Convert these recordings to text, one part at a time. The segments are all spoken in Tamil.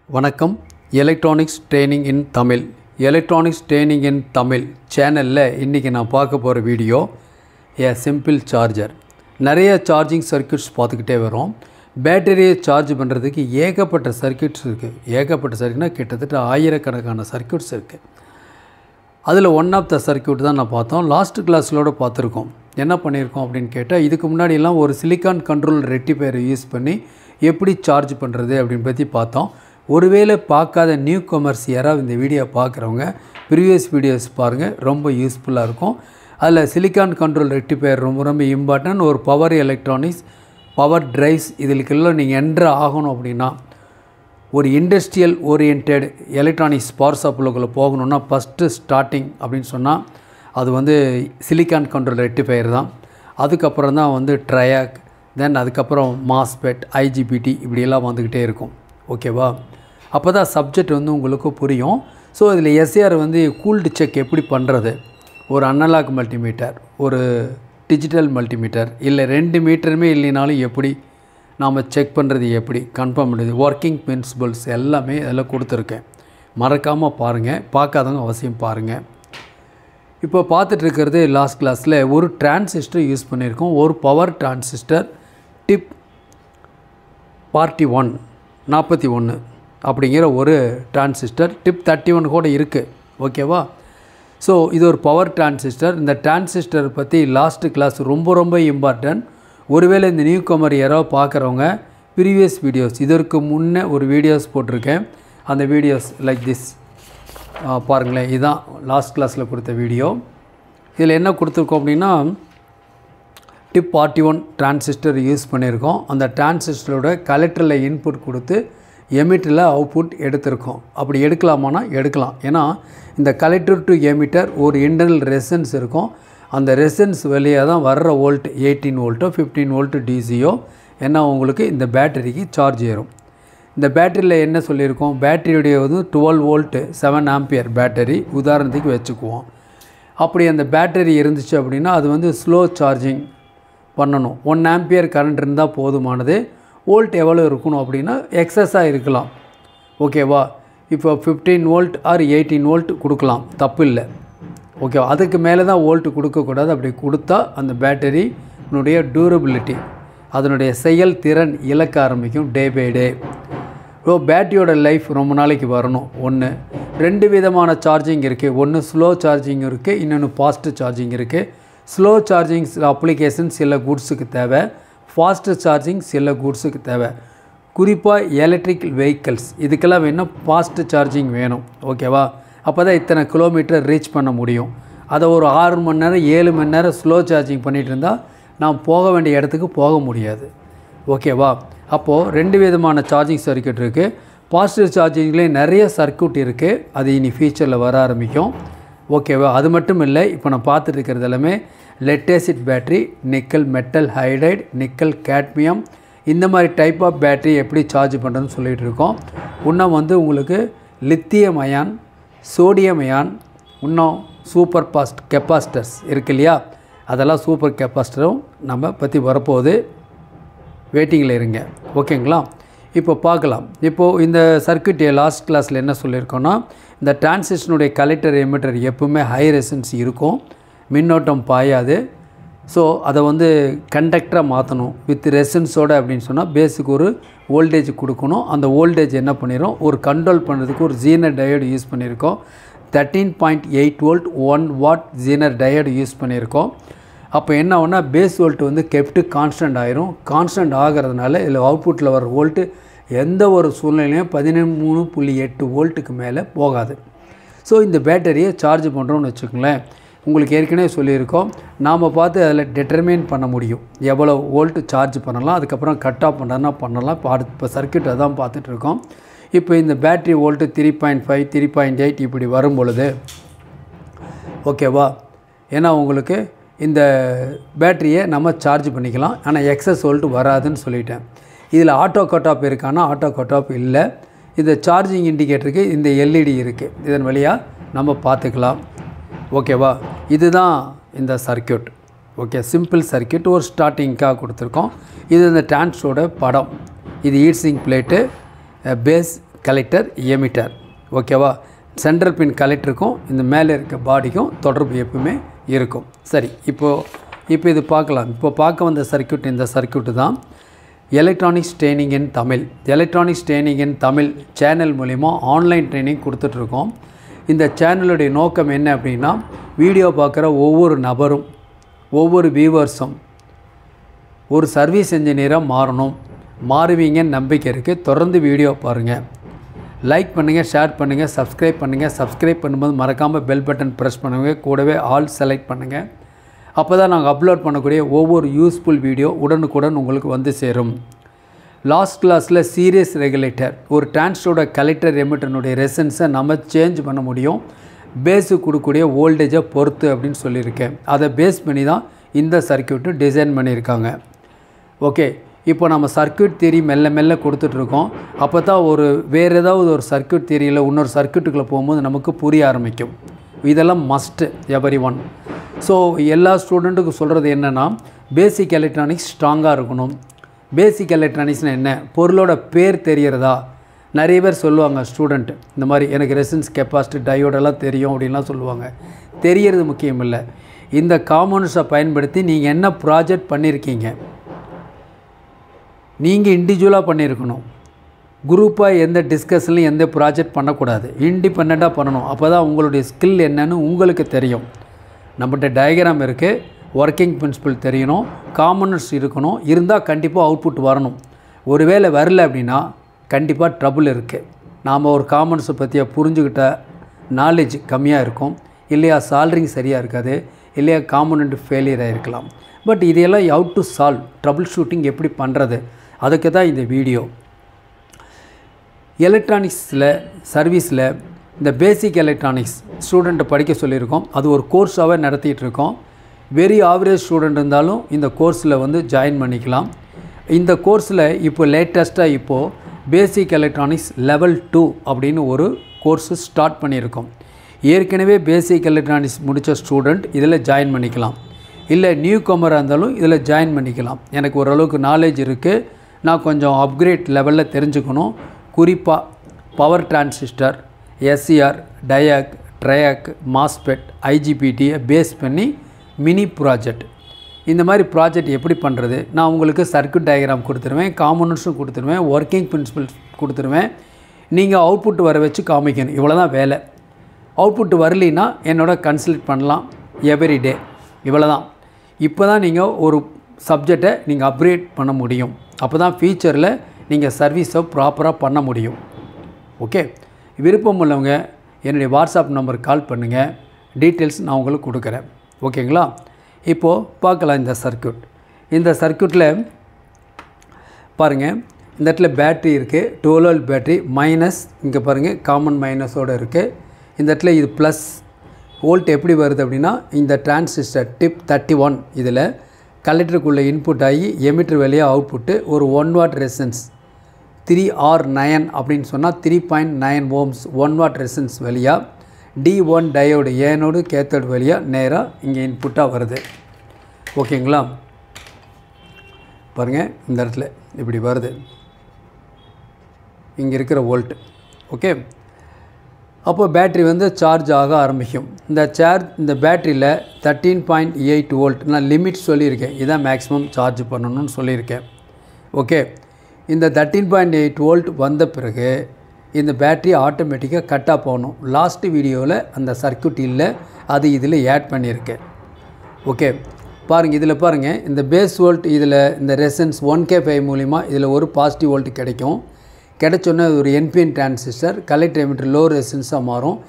வணக்கம். எலக்ட்ரானிக்ஸ் ட்ரெயினிங் இன் தமிழ் சேனலில் இன்றைக்கி நான் பார்க்க போகிற வீடியோ சிம்பிள் சார்ஜர். நிறைய சார்ஜிங் சர்க்யூட்ஸ் பார்த்துக்கிட்டே வரோம். பேட்டரியை சார்ஜ் பண்ணுறதுக்கு ஏகப்பட்ட சர்க்யூட்ஸ் இருக்குது. ஏகப்பட்ட சர்க்யூட்னால் கிட்டத்தட்ட ஆயிரக்கணக்கான சர்க்யூட்ஸ் இருக்குது. அதில் ஒன் ஆஃப் த சர்க்யூட் தான் நான் பார்த்தோம். லாஸ்ட் கிளாஸிலோடு பார்த்துருக்கோம். என்ன பண்ணியிருக்கோம் அப்படின்னு கேட்டால், இதுக்கு முன்னாடியெல்லாம் ஒரு சிலிக்கான் கண்ட்ரோல் ரெக்டிஃபையரை யூஸ் பண்ணி எப்படி சார்ஜ் பண்ணுறது அப்படின்னு பற்றி பார்த்தோம். ஒருவேளை பார்க்காத நியூ கமர்ஸ் யாராவது இந்த வீடியோ பார்க்குறவங்க ப்ரீவியஸ் வீடியோஸ் பாருங்கள், ரொம்ப யூஸ்ஃபுல்லாக இருக்கும். அதில் சிலிக்கான் கண்ட்ரோல் ரெக்டிஃபையர் ரொம்ப ரொம்ப இம்பார்ட்டன்ட். ஒரு பவர் எலக்ட்ரானிக்ஸ், பவர் ட்ரைவ்ஸ் இதுக்கெல்லாம் நீங்கள் என்ட்ரு ஆகணும் அப்படின்னா, ஒரு இண்டஸ்ட்ரியல் ஓரியன்டட் எலக்ட்ரானிக்ஸ் பவர் சப்ளைக்குள்ளே போகணுன்னா ஃபஸ்ட்டு ஸ்டார்டிங் அப்படின்னு சொன்னால் அது சிலிக்கான் கண்ட்ரோல் ரெக்டிஃபையர் தான். அதுக்கப்புறம் தான் ட்ரையாக், தென் அதுக்கப்புறம் மாஸ்பெட், ஐஜிபிடி இப்படியெல்லாம் வந்துக்கிட்டே இருக்கும். ஓகேவா? அப்போ தான் சப்ஜெக்ட் உங்களுக்கு புரியும். ஸோ இதில் எஸ்ஏஆர் கூல்டு செக் எப்படி பண்ணுறது, ஒரு அனலாக் மல்டிமீட்டர், ஒரு டிஜிட்டல் மல்டிமீட்டர், இல்லை 2 மீட்டருமே இல்லைனாலும் எப்படி நாம் செக் பண்ணுறது, எப்படி கன்ஃபார்ம் பண்ணுறது, ஒர்க்கிங் பிரின்சிபல்ஸ் எல்லாமே அதில் கொடுத்துருக்கேன். மறக்காமல் பாருங்கள், பார்க்காதவங்க அவசியம் பாருங்கள். இப்போ பார்த்துட்ருக்கிறது லாஸ்ட் கிளாஸில் ஒரு டிரான்சிஸ்டர் யூஸ் பண்ணியிருக்கோம். ஒரு பவர் டிரான்சிஸ்டர் டிப் 41 அப்படிங்கிற ஒரு டிரான்சிஸ்டர். டிப் 31 கூட இருக்குது. ஓகேவா? ஸோ இது ஒரு பவர் டிரான்சிஸ்டர். இந்த டிரான்சிஸ்டர் பற்றி லாஸ்ட் கிளாஸ் ரொம்ப ரொம்ப இம்பார்ட்டன்ட். ஒருவேளை இந்த நியூ கமர் யாராவது பார்க்குறவங்க ப்ரீவியஸ் வீடியோஸ், இதற்கு முன்னே ஒரு வீடியோஸ் போட்டிருக்கேன். அந்த வீடியோஸ் லைக் திஸ் பாருங்களேன். இதுதான் லாஸ்ட் கிளாஸில் கொடுத்த வீடியோ. இதில் என்ன கொடுத்துருக்கோம் அப்படின்னா, டிப் 41 டிரான்சிஸ்டர் யூஸ் பண்ணியிருக்கோம். அந்த டிரான்சிஸ்டரோட கலெக்டரில் இன்புட் கொடுத்து எமிட்டரில் அவுட்புட் எடுத்திருக்கோம். அப்படி எடுக்கலாமானா எடுக்கலாம். ஏன்னா இந்த கலெக்டர் டு எமிட்டர் ஒரு இன்டர்னல் ரெசன்ஸ் இருக்கும். அந்த ரெசன்ஸ் வெளியே தான் வர்ற வோல்ட் 18 வோல்ட்டோ 15 வோல்ட்டு டிசியோ ஏன்னா உங்களுக்கு இந்த பேட்டரிக்கு சார்ஜ் ஏறும். இந்த பேட்டரியில் என்ன சொல்லியிருக்கோம், பேட்டரியுடைய 12 வோல்ட்டு 7 ஆம்பியர் பேட்டரி உதாரணத்துக்கு வச்சுக்குவோம். அப்படி அந்த பேட்டரி இருந்துச்சு அப்படின்னா அது ஸ்லோ சார்ஜிங் பண்ணணும். 1 ஆம்பியர் கரண்ட் இருந்தால் போதுமானது. வோல்ட் எவ்வளோ இருக்கணும் அப்படின்னா எக்ஸஸாக இருக்கலாம். ஓகேவா? இப்போ 15 வோல்ட் ஆர் 18 வோல்ட் கொடுக்கலாம், தப்பு இல்லை. ஓகேவா? அதுக்கு மேலே தான் வோல்ட் கொடுக்கக்கூடாது. அப்படி கொடுத்தா அந்த பேட்டரினுடைய டியூரபிலிட்டி, அதனுடைய செயல் திறன் இழக்க ஆரம்பிக்கும் டே பை டே. ஸோ பேட்டரியோட லைஃப் ரொம்ப நாளைக்கு வரணும். 2 விதமான சார்ஜிங் இருக்குது. ஒன்று ஸ்லோ சார்ஜிங் இருக்குது, இன்னொன்று ஃபாஸ்ட் சார்ஜிங் இருக்குது. ஸ்லோ சார்ஜிங் சில அப்ளிகேஷன் சில கூட்ஸுக்கு தேவை, ஃபாஸ்ட்டு சார்ஜிங் சில கூட்ஸுக்கு தேவை. குறிப்பாக எலக்ட்ரிக்கல் வெஹிக்கிள்ஸ் இதுக்கெல்லாம் வேணும் ஃபாஸ்ட்டு சார்ஜிங் வேணும். ஓகேவா? அப்போ தான் இத்தனை கிலோமீட்டர் ரீச் பண்ண முடியும். அதை ஒரு 6 மணி நேரம் 7 மணி நேரம் ஸ்லோ சார்ஜிங் பண்ணிகிட்டு இருந்தால் நாம் போக வேண்டிய இடத்துக்கு போக முடியாது. ஓகேவா? அப்போது 2 விதமான சார்ஜிங் சர்க்யூட் இருக்குது. பாசிட்டிவ் சார்ஜிங்லேயே நிறைய சர்க்யூட் இருக்குது. அது இனி ஃபியூச்சரில் வர ஆரம்பிக்கும். ஓகேவா? அது மட்டும் இல்லை, இப்போ நான் பார்த்துட்டு இருக்கிறது எல்லாமே lead acid battery, nickel metal hydride, nickel cadmium, இந்த மாதிரி டைப் ஆஃப் பேட்ரி எப்படி சார்ஜ் பண்ணுறதுன்னு சொல்லிகிட்டு இருக்கோம். இன்னும் உங்களுக்கு லித்தியம் அயான், சோடியம் அயான், இன்னும் சூப்பர் ஃபாஸ்ட் கெப்பாசிட்டர்ஸ் இருக்குது இல்லையா, அதெல்லாம் சூப்பர் கெப்பாசிட்டரும் நம்ம பற்றி வரப்போகுது. வெயிட்டிங்கில் இருங்க. ஓகேங்களா? இப்போ பார்க்கலாம். இப்போது இந்த சர்க்யூட் லாஸ்ட் கிளாஸில் என்ன சொல்லியிருக்கோன்னா, இந்த டிரான்சிஸ்டனுடைய கலெக்டர் எமிட்டர் எப்பவுமே ஹை ரெசன்ஸ் இருக்கும், மின்னோட்டம் பாயாது. ஸோ அதை கண்டக்டராக மாற்றணும் வித் ரெசன்ஸோடு அப்படின்னு சொன்னால் பேஸுக்கு ஒரு வோல்டேஜ் கொடுக்கணும். அந்த வோல்டேஜ் என்ன பண்ணிடும், ஒரு கண்ட்ரோல் பண்ணுறதுக்கு ஒரு ஜீனர் டயோடு யூஸ் பண்ணியிருக்கோம். 13.8 volt 1 what Zener diode use பண்ணியிருக்கோம். அப்போ என்ன ஆகுனா பேஸ் வோல்ட்டு கெப்ட்டு கான்ஸ்டன்ட் ஆகிரும். கான்ஸ்டன்ட் ஆகிறதுனால இதில் அவுட்புட்டில் வர வோல்ட்டு எந்த ஒரு சூழ்நிலையும் 13.8 வோல்ட்டுக்கு மேலே போகாது. ஸோ இந்த பேட்டரியை சார்ஜ் பண்ணுறோன்னு வச்சுக்கோங்களேன். உங்களுக்கு ஏற்கனவே சொல்லியிருக்கோம், நாம் பார்த்து அதில் டிட்டர்மைன் பண்ண முடியும் எவ்வளோ வோல்ட்டு சார்ஜ் பண்ணலாம், அதுக்கப்புறம் கட் ஆஃப் பண்ணுறதுனா பண்ணலாம். இப்போ சர்க்யூட் அதான் பார்த்துட்ருக்கோம். இப்போ இந்த பேட்டரி வோல்ட்டு 3.5 3.8 இப்படி வரும் பொழுது ஓகேவா, ஏன்னா உங்களுக்கு இந்த பேட்டரியை நம்ம சார்ஜ் பண்ணிக்கலாம். ஆனால் எக்ஸஸ் வோல்ட்டு வராதுன்னு சொல்லிட்டேன். இதில் ஆட்டோ கட் ஆஃப் இருக்கான்னா ஆட்டோ கட் ஆஃப் இல்லை. இந்த சார்ஜிங் இண்டிகேட்டருக்கு இந்த எல்இடி இருக்குது, இதன் வழியாக நம்ம பார்த்துக்கலாம். ஓகேவா? இதுதான் இந்த சர்க்யூட். ஓகே, சிம்பிள் சர்க்யூட் ஒரு ஸ்டார்டிங்காக கொடுத்துருக்கோம். இது இந்த டிரான்ஸ்டரோட படம். இது heat sink plate, base, collector emitter. ஓகேவா? சென்ட்ரல் பின் கலெக்டருக்கும் இந்த மேலே இருக்க பாடிக்கும் தொடர்பு எப்பவுமே இருக்கும். சரி, இப்போ இது பார்க்கலாம். இப்போ பார்க்க வந்த சர்க்யூட் இந்த சர்க்யூட்டு தான் electronics training in Tamil. Electronics training in Tamil channel மூலிமா ஆன்லைன் ட்ரைனிங் கொடுத்துட்ருக்கோம். இந்த சேனலுடைய நோக்கம் என்ன அப்படின்னா, வீடியோ பார்க்குற ஒவ்வொரு நபரும் ஒவ்வொரு வியூவர்ஸும் ஒரு சர்வீஸ் இன்ஜினியராக மாறுவீங்கன்னு நம்பிக்கை இருக்குது. தொடர்ந்து வீடியோ பாருங்கள், லைக் பண்ணுங்கள், ஷேர் பண்ணுங்கள், சப்ஸ்கிரைப் பண்ணுங்கள். சப்ஸ்கிரைப் பண்ணும்போது மறக்காமல் பெல் பட்டன் ப்ரெஸ் பண்ணுங்கள். கூடவே ஆல் செலக்ட் பண்ணுங்கள். அப்போ தான் நாங்கள் அப்லோட் பண்ணக்கூடிய ஒவ்வொரு யூஸ்ஃபுல் வீடியோ உடனுக்குடன் உங்களுக்கு வந்து சேரும். லாஸ்ட் கிளாஸில் சீரியஸ் ரெகுலேட்டர், ஒரு டிரான்சிஸ்டரோட கலெக்டர் எமிட்டருடைய ரெசன்ஸை நம்ம சேஞ்ச் பண்ண முடியும் பேஸுக்கு கொடுக்கக்கூடிய வோல்டேஜை பொறுத்து அப்படின்னு சொல்லியிருக்கேன். அதை பேஸ் பண்ணி தான் இந்த சர்க்யூட்டு டிசைன் பண்ணியிருக்காங்க. ஓகே, இப்போ நம்ம சர்க்யூட் தியரி மெல்ல மெல்ல கொடுத்துட்ருக்கோம். அப்போ தான் வேறு ஏதாவது ஒரு சர்க்யூட் தியரியில் இன்னொரு சர்க்யூட்டுக்குள்ளே போகும்போது நமக்கு புரிய ஆரம்பிக்கும். இதெல்லாம் மஸ்ட்டு எவரி ஒன். ஸோ எல்லா ஸ்டூடெண்ட்டுக்கும் சொல்கிறது என்னென்னா, பேசிக் எலக்ட்ரானிக்ஸ் ஸ்ட்ராங்காக இருக்கணும். பேசிக் எலக்ட்ரானிக்ஸ்னால் என்ன, பொருளோட பேர் தெரிகிறதா? நிறைய பேர் சொல்லுவாங்க ஸ்டூடெண்ட்டு, இந்த மாதிரி எனக்கு ரெசிஸ்டன்ஸ், கெப்பாசிட்டி, டயோடெல்லாம் தெரியும் அப்படின்லாம் சொல்லுவாங்க. தெரியறது முக்கியம் இல்லை. இந்த காம்பனண்ட்ஸை பயன்படுத்தி நீங்கள் என்ன ப்ராஜெக்ட் பண்ணியிருக்கீங்க, நீங்கள் இண்டிவிஜுவலாக பண்ணியிருக்கணும். குரூப்பாக எந்த டிஸ்கஷன்லையும் எந்த ப்ராஜெக்ட் பண்ணக்கூடாது. இண்டிபெண்ட்டாக பண்ணணும். அப்போ தான் உங்களுடைய ஸ்கில் என்னன்னு உங்களுக்கு தெரியும். நம்மகிட்ட டயக்ராம் இருக்குது, ஒர்க்கிங் பிரின்சிபல் தெரியணும், காம்பனண்ட்ஸ் இருக்கணும். இருந்தால் கண்டிப்பாக அவுட்புட் வரணும். ஒருவேளை வரல அப்படின்னா கண்டிப்பாக ட்ரபுள் இருக்குது. நாம் ஒரு காம்பனண்ட்ஸை பற்றிய புரிஞ்சுக்கிட்ட நாலேஜ் கம்மியாக இருக்கும், இல்லையா சால்ரிங் சரியாக இருக்காது, இல்லையா காம்பனண்ட் ஃபெயிலியர் ஆகிருக்கலாம். பட் இதையெல்லாம் how to solve, troubleshooting எப்படி பண்ணுறது, அதுக்கு தான் இந்த வீடியோ. எலக்ட்ரானிக்ஸில் சர்வீஸில் இந்த பேசிக் எலக்ட்ரானிக்ஸ் ஸ்டூடெண்ட்டை படிக்க சொல்லியிருக்கோம். அது ஒரு கோர்ஸாகவே நடத்திட்டு இருக்கோம். வெரி ஆவரேஜ் ஸ்டூடெண்ட் இருந்தாலும் இந்த கோர்ஸில் வந்து ஜாயின் பண்ணிக்கலாம். இந்த கோர்ஸில் இப்போ லேட்டஸ்ட்டாக இப்போது பேசிக் எலக்ட்ரானிக்ஸ் லெவல் 2 அப்படின்னு ஒரு கோர்ஸு ஸ்டார்ட் பண்ணியிருக்கோம். ஏற்கனவே பேசிக் எலக்ட்ரானிக்ஸ் முடித்த ஸ்டூடெண்ட் இதில் ஜாயின் பண்ணிக்கலாம். இல்லை நியூ கமராக இருந்தாலும் இதில் ஜாயின் பண்ணிக்கலாம். எனக்கு ஓரளவுக்கு நாலேஜ் இருக்குது, நான் கொஞ்சம் அப்கிரேட் லெவலில் தெரிஞ்சுக்கணும். குறிப்பாக power transistor, SCR, diac, triac, MOSFET, ஐஜிபிடியை பேஸ் பண்ணி மினி ப்ராஜெக்ட், இந்த மாதிரி ப்ராஜெக்ட் எப்படி பண்ணுறது, நான் உங்களுக்கு சர்க்யூட் டயக்ராம் கொடுத்துருவேன், காம்பனண்ட்ஸும் கொடுத்துருவேன், ஒர்க்கிங் பிரின்சிபல் கொடுத்துருவேன். நீங்கள் அவுட்புட் வர வச்சு காமிக்கணும். இவ்வளோ தான் வேலை. அவுட்புட் வரலின்னா என்னோட கன்சல்ட் பண்ணலாம் எவ்ரிடே. இவ்வளோ தான். இப்போ தான் நீங்கள் ஒரு சப்ஜெக்டை நீங்கள் அப்கிரேட் பண்ண முடியும். அப்போ தான் ஃபியூச்சரில் நீங்கள் சர்வீஸை ப்ராப்பராக பண்ண முடியும். ஓகே, விருப்பம் உள்ளவங்க என்னுடைய வாட்ஸ்அப் நம்பருக்கு கால் பண்ணுங்கள், டீட்டெயில்ஸ் நான் உங்களுக்கு கொடுக்குறேன். ஓகேங்களா? இப்போது பார்க்கலாம் இந்த சர்க்யூட். இந்த சர்க்யூட்டில் பாருங்கள், இந்த இடத்துல பேட்ரி இருக்குது, 12 வோல்ட் பேட்ரி, மைனஸ் இங்கே பாருங்கள் காமன் மைனஸோடு இருக்குது. இந்த இடத்துல இது ப்ளஸ் வோல்ட் எப்படி வருது அப்படின்னா, இந்த டிரான்சிஸ்டர் டிப் 31 இதில் கலெக்டருக்குள்ளே இன்புட் ஆகி எமிட்டர் வழியாக அவுட்புட்டு ஒரு 1 வாட் ரெசன்ஸ் 3R9 அப்படின்னு சொன்னால் 3.9 ohms 1 வாட் ரெசன்ஸ் வழியாக D1 டயோடு ஏனோடு கேத்தோடு வழியாக நேராக இங்கே இன்புட்டாக வருது. ஓகேங்களா? பாருங்கள், இந்த இடத்துல இப்படி வருது, இங்கே இருக்கிற வோல்ட். ஓகே, அப்போ பேட்ரி வந்து சார்ஜ் ஆக ஆரம்பிக்கும். இந்த பேட்டரியில் 13.8 வோல்ட் நான் லிமிட் சொல்லியிருக்கேன். இதான் மேக்ஸிமம் சார்ஜ் பண்ணணும்னு சொல்லியிருக்கேன். ஓகே, இந்த 13.8 வோல்ட் வந்த பிறகு இந்த பேட்ரி ஆட்டோமேட்டிக்காக கட் ஆஃப் ஆகணும். லாஸ்ட் வீடியோவில் அந்த சர்க்யூட் இல்லை, அது இதில் ஆட் பண்ணியிருக்கேன். ஓகே, பாருங்கள், இதில் பாருங்கள், இந்த பேஸ் வோல்ட் இதில் இந்த ரெசன்ஸ் 1K5 மூலிமா இதில் ஒரு பாசிட்டிவ் வோல்ட் கிடைக்கும். கிடைச்சோன்னே ஒரு NPN transistor collector emitter low ரெசிஸ்டன்ஸாக மாறும்.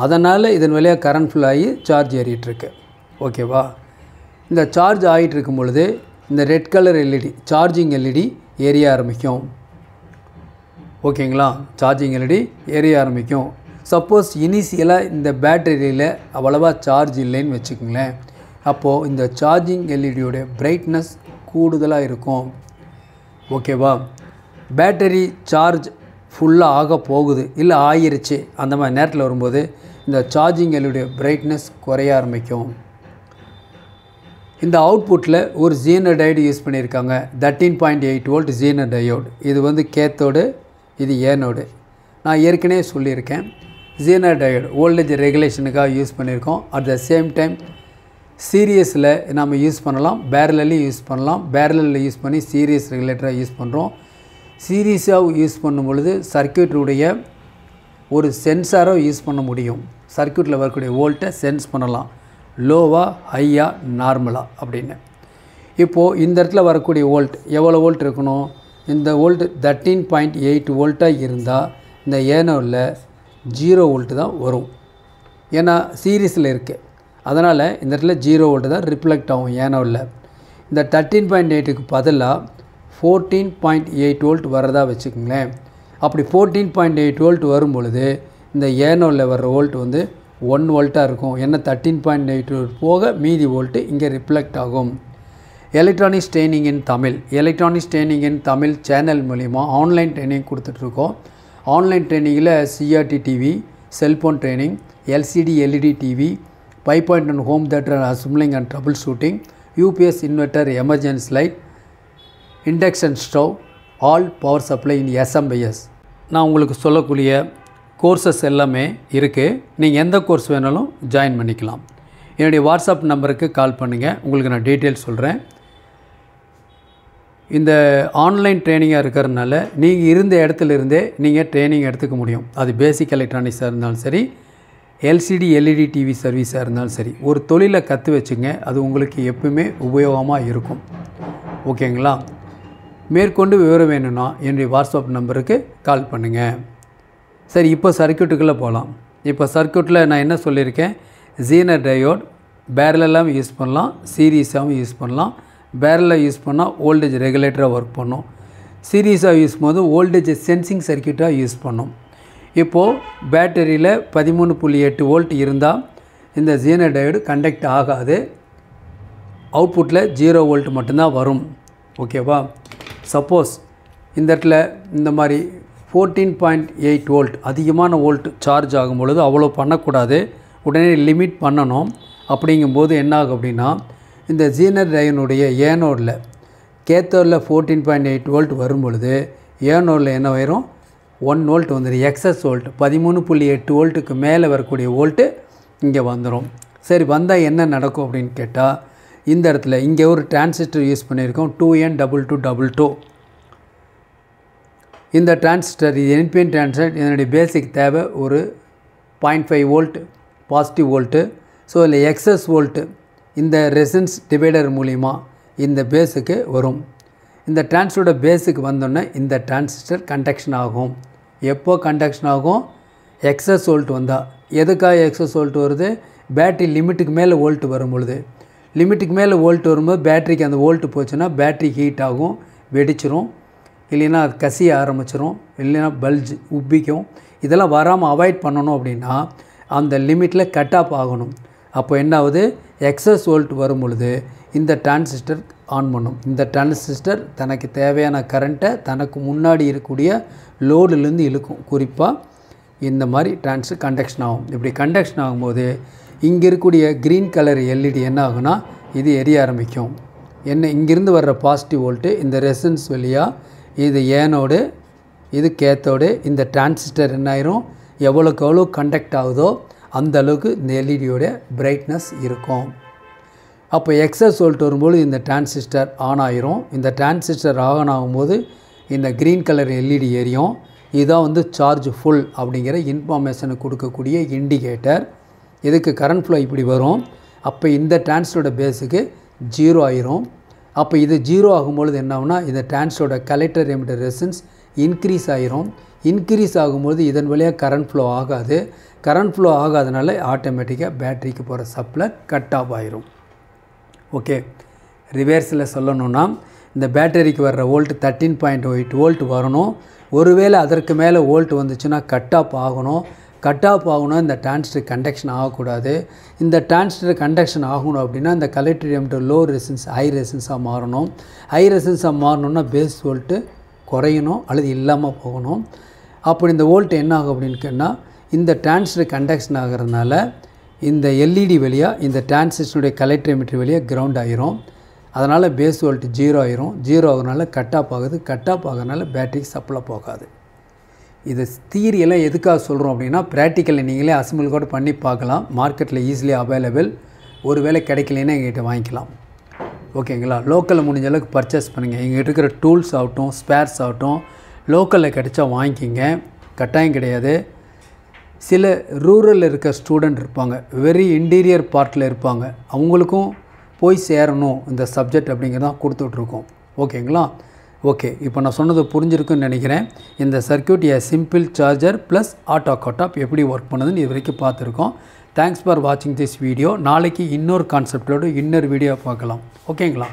அதனால் இதன் வழியாக கரண்ட் ஃப்ளோ ஆகி சார்ஜ் ஏறிட்டுருக்கு. ஓகேவா? இந்த சார்ஜ் ஆகிட்டு இருக்கும் பொழுது இந்த red colour LED charging LED எரிய ஆரம்பிக்கும். ஓகேங்களா? சார்ஜிங் எல்இடி எரிய ஆரம்பிக்கும். சப்போஸ் இனிஷியலாக இந்த பேட்டரியில் அவ்வளவா சார்ஜ் இல்லைன்னு வச்சுக்கோங்களேன், அப்போது இந்த சார்ஜிங் எல்இடியோடைய பிரைட்னஸ் கூடுதலாக இருக்கும். ஓகேவா? பேட்டரி சார்ஜ் ஃபுல்லாக ஆக போகுது, இல்லை ஆகிருச்சு, அந்த மாதிரி நேரத்தில் வரும்போது இந்த சார்ஜிங் எல்இடியோடைய பிரைட்னஸ் குறைய ஆரம்பிக்கும். இந்த அவுட்புட்டில் ஒரு ஜீனர் டயோடு யூஸ் பண்ணியிருக்காங்க. 13.8 வோல்ட் ஜீனர் டயோடு. இது வந்து கேத்தோடு, இது ஏனோடு. நான் ஏற்கனவே சொல்லியிருக்கேன், ஜீனர் டயோடு வோல்டேஜ் ரெகுலேஷனுக்காக யூஸ் பண்ணியிருக்கோம். அட் த சேம் டைம் சீரியஸில் நம்ம யூஸ் பண்ணலாம், பேரலில் யூஸ் பண்ணலாம். பேரலில் யூஸ் பண்ணி சீரியஸ் ரெகுலேட்டராக யூஸ் பண்ணுறோம். சீரியஸாக யூஸ் பண்ணும் பொழுது சர்க்யூட்டுடைய ஒரு சென்சாராக யூஸ் பண்ண முடியும். சர்க்யூட்டில் வரக்கூடிய வோல்ட்டை சென்ஸ் பண்ணலாம், லோவாக ஹையாக நார்மலாக அப்படின்னு. இப்போது இந்த இடத்துல வரக்கூடிய வோல்ட் எவ்வளோ வோல்ட் இருக்கணும்? இந்த வோல்ட் 13.8 வோல்ட்டாக இருந்தால் இந்த ஏனோவில் 0 வோல்ட்டு தான் வரும். ஏன்னா சீரீஸில் இருக்குது, அதனால் இந்த இடத்துல 0 வோல்ட்டு தான் ரிஃப்ளெக்ட் ஆகும் ஏனோவில். இந்த 13.8க்கு பதிலாக 14.8 வோல்ட் வரதா வச்சுக்கோங்களேன். அப்படி 14.8 வோல்ட் வரும் பொழுது இந்த ஏனோவில் வர்ற வோல்ட் வந்து 1 வோல்ட்டாக இருக்கும். ஏன்னா 13.8 வோல்ட் போக மீதி வோல்ட்டு இங்கே ரிஃப்ளெக்ட் ஆகும். Electronics training in Tamil, electronics training in Tamil channel மூலிமா ஆன்லைன் ட்ரைனிங் கொடுத்துட்ருக்கோம். ஆன்லைன் ட்ரைனிங்கில் CRT TV, cellphone training, LCD LED TV, 5.1 home theatre assembling and troubleshooting, UPS inverter emergency light, induction stove, all power supply in SMPS. நான் உங்களுக்கு சொல்லக்கூடிய கோர்சஸ் எல்லாமே இருக்குது. நீங்கள் எந்த கோர்ஸ் வேணாலும் ஜாயின் பண்ணிக்கலாம். என்னுடைய வாட்ஸ்அப் நம்பருக்கு கால் பண்ணுங்கள், உங்களுக்கு நான் டீட்டெயில்ஸ் சொல்கிறேன். இந்த ஆன்லைன் ட்ரைனிங்காக இருக்கிறதுனால நீங்கள் இருந்த இடத்துல இருந்தே நீங்கள் ட்ரைனிங் எடுத்துக்க முடியும். அது பேசிக் எலக்ட்ரானிக்ஸாக இருந்தாலும் சரி, எல்சிடி எல்இடி டிவி சர்வீஸாக இருந்தாலும் சரி, ஒரு தொழிலை கற்று வச்சுங்க, அது உங்களுக்கு எப்பவுமே உபயோகமாக இருக்கும். ஓகேங்களா? மேற்கொண்டு விவரம் வேணும்னா என்னுடைய வாட்ஸ்அப் நம்பருக்கு கால் பண்ணுங்கள். சரி, இப்போ சர்க்யூட்டுக்குள்ளே போகலாம். இப்போ சர்க்யூட்டில் நான் என்ன சொல்லியிருக்கேன், ஜீனர் டயோட் பேரலெல்லாம் யூஸ் பண்ணலாம், சீரீஸாகவும் யூஸ் பண்ணலாம். பேரலில் யூஸ் பண்ணால் வோல்டேஜ் ரெகுலேட்டராக ஒர்க் பண்ணும். சீரீஸாக யூஸ் பண்ணும்போது வோல்டேஜ் சென்சிங் சர்க்யூட்டாக யூஸ் பண்ணும். இப்போது பேட்டரியில் 13.8 வோல்ட் இருந்தால் இந்த ஜீனர் டயோடு கண்டக்ட் ஆகாது, அவுட்புட்டில் 0 வோல்ட் மட்டும்தான் வரும். ஓகேவா? சப்போஸ் இந்த இடத்துல இந்த மாதிரி 14.8 வோல்ட் அதிகமான வோல்ட் சார்ஜ் ஆகும் பொழுது அவ்வளோ பண்ணக்கூடாது, உடனே லிமிட் பண்ணணும். அப்படிங்கும்போது என்ன ஆகும் அப்படின்னா, இந்த ஜீனர் டயோனுடைய ஏனோடில் கேத்தோடில் 14.8 வோல்ட் வரும் பொழுது ஏனோடில் என்ன வரும், 1 வோல்ட் வந்துடும். எக்ஸஸ் வோல்ட் 13.8 வோல்ட்டுக்கு மேலே வரக்கூடிய வோல்ட்டு இங்கே வந்துடும். சரி, வந்தால் என்ன நடக்கும் அப்படின்னு கேட்டால், இந்த இடத்துல இங்கே ஒரு டிரான்சிஸ்டர் யூஸ் பண்ணியிருக்கோம், 2N2222. இந்த டிரான்சிஸ்டர் இது என்பிஎன் டிரான்சிஸ்டர். இதனுடைய பேசிக் தேவை ஒரு 0.5 வோல்ட் பாசிட்டிவ் வோல்ட்டு. ஸோ இதில் எக்ஸஸ் வோல்ட்டு இந்த ரெசிஸ்டன்ஸ் டிவைடர் மூலிமா இந்த பேஸுக்கு வரும். இந்த டிரான்சிஸ்டரோட பேஸுக்கு வந்தோடனே இந்த டிரான்சிஸ்டர் கண்டக்ஷன் ஆகும். எப்போ கண்டக்ஷன் ஆகும்? எக்ஸஸ் வோல்ட் வந்தால். எதுக்காக எக்ஸஸ் வோல்ட் வருது? பேட்டரி லிமிட்டுக்கு மேலே வோல்ட் வரும் பொழுது. லிமிட்டுக்கு மேலே வோல்ட் வரும்போது பேட்டரிக்கு அந்த வோல்ட்டு போச்சுன்னா பேட்டரி ஹீட் ஆகும், வெடிச்சிரும், இல்லைன்னா அது கசிய ஆரம்பிச்சிடும், இல்லைன்னா பல்ஜ் உப்பிக்கும். இதெல்லாம் வராமல் அவாய்ட் பண்ணணும் அப்படின்னா அந்த லிமிட்டில் கட் ஆஃப் ஆகணும். அப்போ என்ன ஆகுது, எக்ஸஸ் வோல்ட் வரும் பொழுது இந்த டிரான்சிஸ்டர் ஆன் பண்ணும். இந்த டிரான்சிஸ்டர் தனக்கு தேவையான கரண்ட்டை தனக்கு முன்னாடி இருக்கக்கூடிய லோடுலேருந்து இழுக்கும். குறிப்பாக இந்த மாதிரி டிரான்சிஸ்டர் கண்டக்ஷன் ஆகும். இப்படி கண்டக்ஷன் ஆகும்போது இங்கே இருக்கக்கூடிய க்ரீன் கலர் எல்இடி என்ன ஆகுனா, இது எரிய ஆரம்பிக்கும். என்ன, இங்கேருந்து வர்ற பாசிட்டிவ் வோல்ட்டு இந்த ரெசிஸ்டன்ஸ் வழியாக, இது ஏனோடு, இது கேத்தோடு. இந்த டிரான்சிஸ்டர் என்ன ஆயிரும், எவ்வளோக்கு எவ்வளோ கண்டக்ட் ஆகுதோ அந்த அளவுக்கு இந்த எல்இடியோட பிரைட்னஸ் இருக்கும். அப்போ எக்ஸஸ் வோல்ட் வரும்போது இந்த டிரான்சிஸ்டர் ஆன் ஆயிரும். இந்த டிரான்சிஸ்டர் ஆன் ஆகும்போது இந்த க்ரீன் கலர் எல்இடி எரியும். இதுதான் வந்து சார்ஜ் ஃபுல் அப்படிங்கிற இன்ஃபர்மேஷனை கொடுக்கக்கூடிய இண்டிகேட்டர். இதுக்கு கரண்ட் ஃப்ளோ இப்படி வரும். அப்போ இந்த டிரான்சிஸ்டரோட பேஸுக்கு 0 ஆயிரும். அப்போ இது 0 ஆகும்பொழுது என்ன ஆகுனா, இந்த டிரான்சிஸ்டரோட கலெக்டர் எமிட்டர் ரெசிஸ்டன்ஸ் இன்க்ரீஸ் ஆகிரும். இன்க்ரீஸ் ஆகும்போது இதன் வழியாக கரண்ட் ஃப்ளோ ஆகாது. கரண்ட் ஃப்ளோ ஆகாதனால ஆட்டோமேட்டிக்காக பேட்டரிக்கு போகிற சப்ளை கட் ஆஃப் ஆயிரும். ஓகே, ரிவர்ஸில் சொல்லணுன்னா, இந்த பேட்டரிக்கு வர்ற வோல்ட் 13.8 வோல்ட் வரணும். ஒருவேளை அதற்கு மேலே வோல்ட் வந்துச்சுன்னா கட் ஆஃப் ஆகணும். கட் ஆஃப் ஆகணும், இந்த டிரான்சிஸ்டர் கண்டக்ஷன் ஆகக்கூடாது. இந்த டிரான்சிஸ்டர் கண்டக்ஷன் ஆகணும் அப்படின்னா இந்த collector emitter low resistance high ரெசிஸ்டன்ஸாக மாறணும். ஹை ரெசிஸ்டன்ஸாக மாறணும்னா பேஸ் வோல்ட்டு குறையணும் அல்லது இல்லாமல் போகணும். அப்படி இந்த வோல்ட் என்ன ஆகும் அப்படின்னு கேட்டால், இந்த டிரான்சிஸ்டர் கண்டக்ஷன் ஆகிறதுனால இந்த எல்இடி வழியாக இந்த டிரான்சிஸ்டருடைய கலெக்டர் எமிட்டர் வழியாக கிரவுண்ட் ஆகிரும். அதனால் பேஸ் வோல்ட் 0 ஆயிரும். 0 ஆகிறதுனால கட் ஆஃப் ஆகுது. கட் ஆஃப் ஆகிறதுனால பேட்டரிக்கு சப்ளை போகாது. இது தியரியெல்லாம் எதுக்காக சொல்கிறோம் அப்படின்னா ப்ராக்டிக்கலில் நீங்களே அசம்பிள் கூட பண்ணி பார்க்கலாம். மார்க்கெட்டில் ஈஸிலி அவைலபிள். ஒரு வேளை கிடைக்கலன்னா எங்கள்கிட்ட வாங்கிக்கலாம். ஓகேங்களா? லோக்கலில் முடிஞ்ச அளவுக்கு பர்ச்சேஸ் பண்ணுங்கள். எங்கள்கிட்ட இருக்கிற டூல்ஸ் ஆகட்டும், ஸ்பேர்ஸ் ஆகட்டும், லோக்கலில் கிடைச்சா வாங்கிக்கிங்க. கட்டாயம் கிடையாது. சில ரூரலில் இருக்க ஸ்டூடெண்ட் இருப்பாங்க, வெரி இன்டீரியர் பார்ட்டில் இருப்பாங்க, அவங்களுக்கும் போய் சேரணும் இந்த சப்ஜெக்ட் அப்படிங்கிறதான் கொடுத்துட்ருக்கோம். ஓகேங்களா? ஓகே, இப்போ நான் சொன்னது புரிஞ்சிருக்குன்னு நினைக்கிறேன். இந்த circuit simple charger plus auto cut-off எப்படி ஒர்க் பண்ணுதுன்னு இது வரைக்கும் பார்த்துருக்கோம். தேங்க்ஸ் ஃபார் வாட்சிங் திஸ் வீடியோ. நாளைக்கு இன்னொரு கான்செப்டோடு இன்னொரு வீடியோ பார்க்கலாம். ஓகேங்களா?